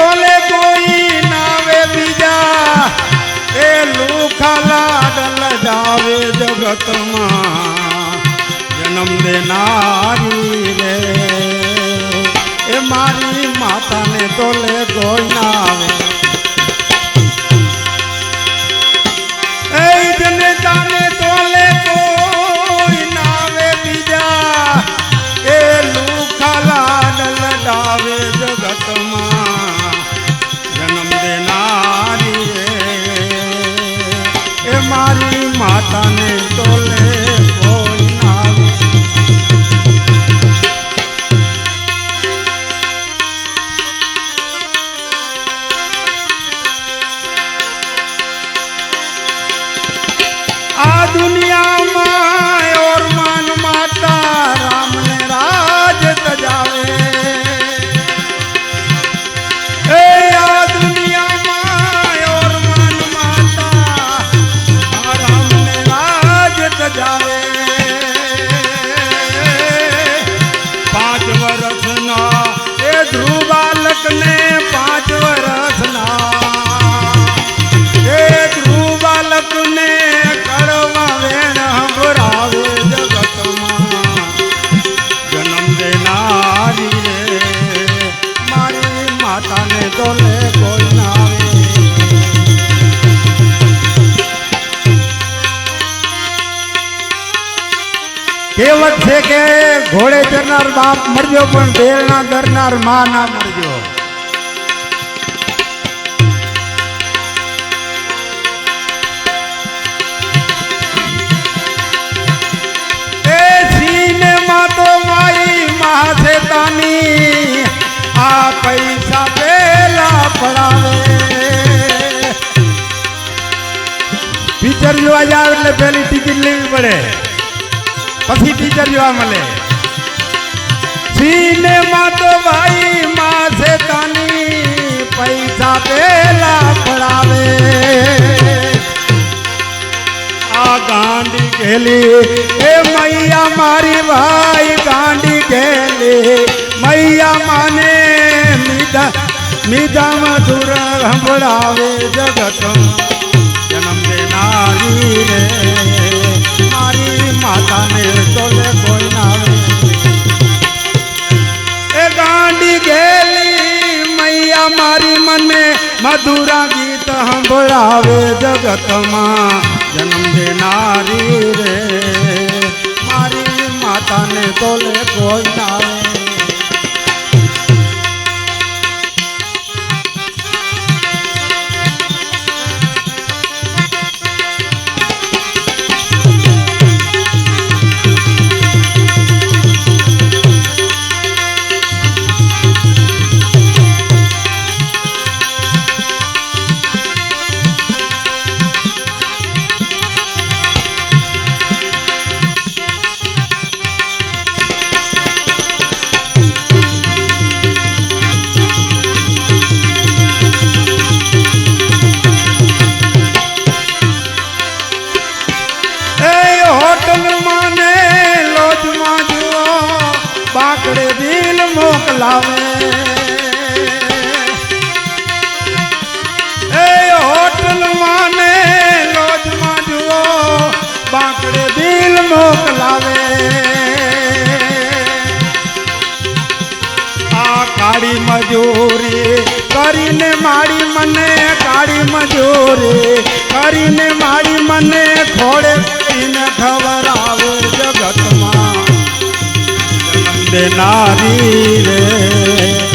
તોલે કોઈ નાવે બીજા એ લુખા લાડલ જાવે જગતમાં જન્મ દેનારી રે એ મારી માતાને તોલે કોઈ નાવે એ જનતાને તોલે કોઈ નાવે બીજા એ લુખા લાડલ જાવે જગતમાં જન્મ દેનારી રે એ મારી માતાને તોલે કોઈ નાવે આ દુનિયામાં और मान माता राम ने राज तजावे ए आ दुनियाમાં और मान माता राम ने राज तजावे 5 વર્ષના એ ધ્રુવ બાલકને 5 વર્ષના એ ધ્રુવ બાલકને તોલે કોઈ નાવે કહેવત છે કે ઘોડે ચરનાર બાપ મરજો પણ બેલના દરનાર માં ના મરજો એ સિનેમા તો મારી મહાશેતાની આ પૈસા પેલા પડાવે પિક્ચર જોવા જાવ એટલે પેલી ટિકિટ લેવી પડે પછી પિક્ચર જોવા મળે સિનેમા તો ભાઈ માં શેતાની પૈસા પેલા પડાવે આ ગાંડી ગેલી એ મૈયા મારી ભાઈ ગાંડી ગેલી મૈયા માને મીઠા મધુર સંભળાવે જગત જન્મ દેનારી રે મારી માતાને તોલે કોઈ નાવે એ ગાંડી ગેલી મૈયા મારી મને મધુરા ગીત સંભળાવે જગતમાં જન્મ દેનારી રે મારી માતાને તોલે કોઈ નાવે બાકડે દિલ મોકલાવે એ હોટલ માને લોજમાં જુઓ બાકડે દિલ મોકલાવે આ કાળી મજૂરી કરીને માડી મને કાળી મજૂરી કરીને માડી મને ખોડે પીને ખવડાવે જગતમાં દેનારી રે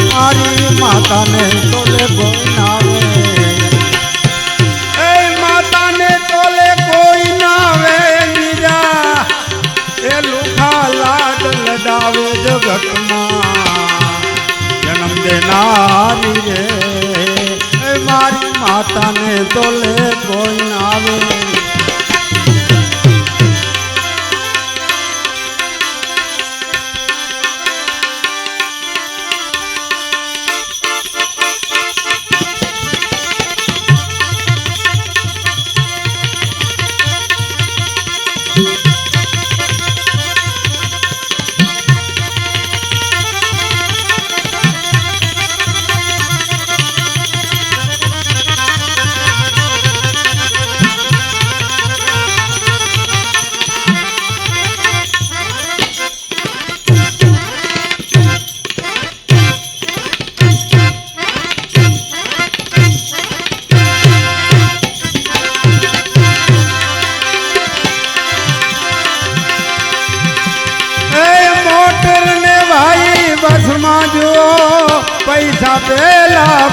મારી માતાને તોલે કોઈ નાવે એ માતાને તોલે કોઈ નાવે બીજા એ લુખા લાડ લડાવે જગતમાં જન્મ દેનારી રે એ મારી માતાને તોલે કોઈ નાવે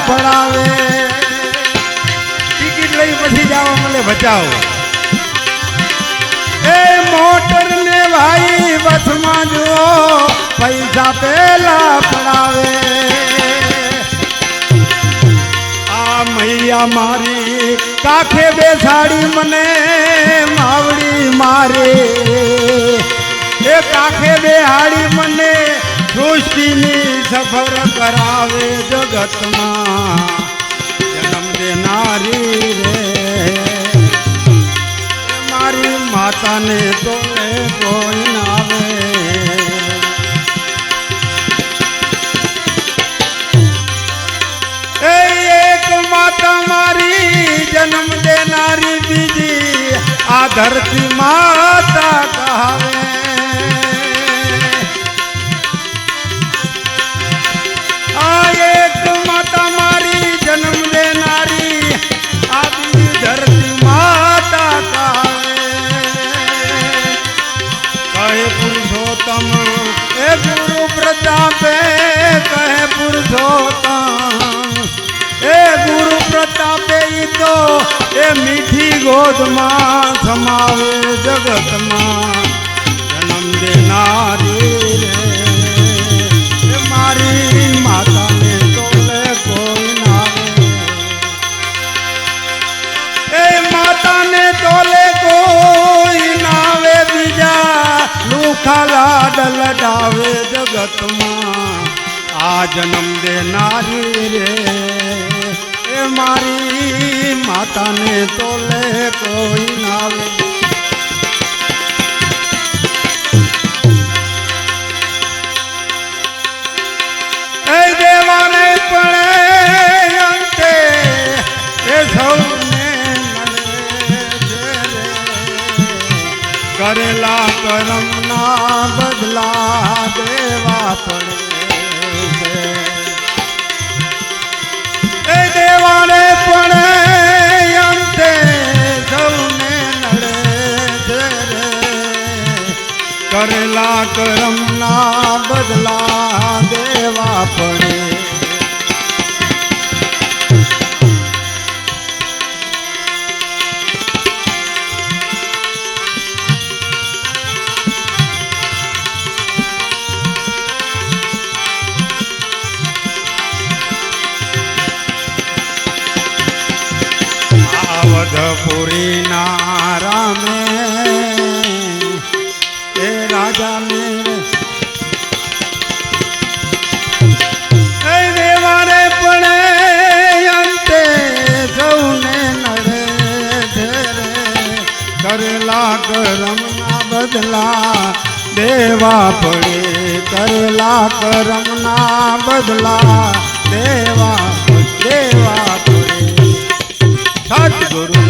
પડાવે ટિકિટ લઈ પછી જવા મળે બચાવ એ મોટર ને ભાઈ બસમાં જુઓ પૈસા પેલા પડાવે આ મૈયા મારી કાખે બેસાડી મને માવડી મારે એ કાખે બેહાડી મને સૃષ્ટિની સફર કરાવે જગતમાં જન્મ દેનારી રે મારી માતાને તો કોઈ ના આવે એક માતા મારી જન્મ દેનારી બીજી આ ધરતી માતા કહાવે આ એક માતા મારી જન્મ દેનારી આ બીજી ધરતી માતા કહાવે કહે પુરુષોત્તમ એ ગુરુ પ્રતાપે કહે પુરુષોત્તમ એ ગુરુ પ્રતાપે તો એ મીઠી ગોદમાં સમાવે જગતમાં જન્મ દેનારી રે મારી માતાને તોલે કોઈ નાવે એ માતાને તોલે કોઈ નાવે બીજા લુખા લાડ લડાવે જગતમાં આ જન્મ દેનારી રે મારી માતાને તોલે કોઈ નાવે એ દેવાને પડે અંતે એ સૌને કરેલા કરમના બદલા દેવા પડે દેવાને પડે અંતે સૌને નડે રે કરેલા કરમના બદલા દેવા પડે પુરી ના રામે એ રાજાને એ દેવાને પડે અંતે સૌને નડે ધરે કરેલા કરમના બદલા દેવા પડે કરેલા કરમના બદલા દેવા પડે સદગુરુ